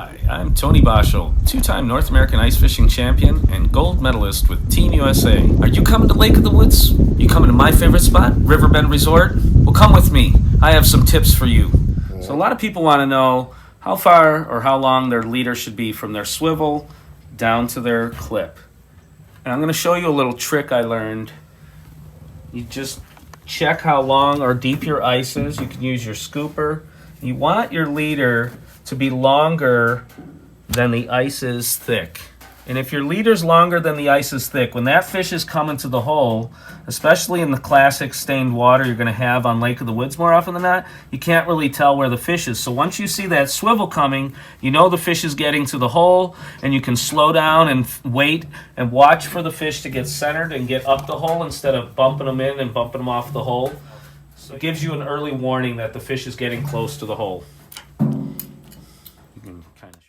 Hi, I'm Tony Boshold, two-time North American ice fishing champion and gold medalist with Team USA. Are you coming to Lake of the Woods? You coming to my favorite spot, Riverbend Resort? Well, come with me. I have some tips for you. So a lot of people want to know how far or how long their leader should be from their swivel down to their clip. And I'm going to show you a little trick I learned. You just check how long or deep your ice is. You can use your scooper. You want your leader to be longer than the ice is thick. And if your leader's longer than the ice is thick, when that fish is coming to the hole, especially in the classic stained water you're going to have on Lake of the Woods more often than not, you can't really tell where the fish is. So once you see that swivel coming, you know the fish is getting to the hole, and you can slow down and wait and watch for the fish to get centered and get up the hole instead of bumping them in and bumping them off the hole. So it gives you an early warning that the fish is getting close to the hole. You can kind of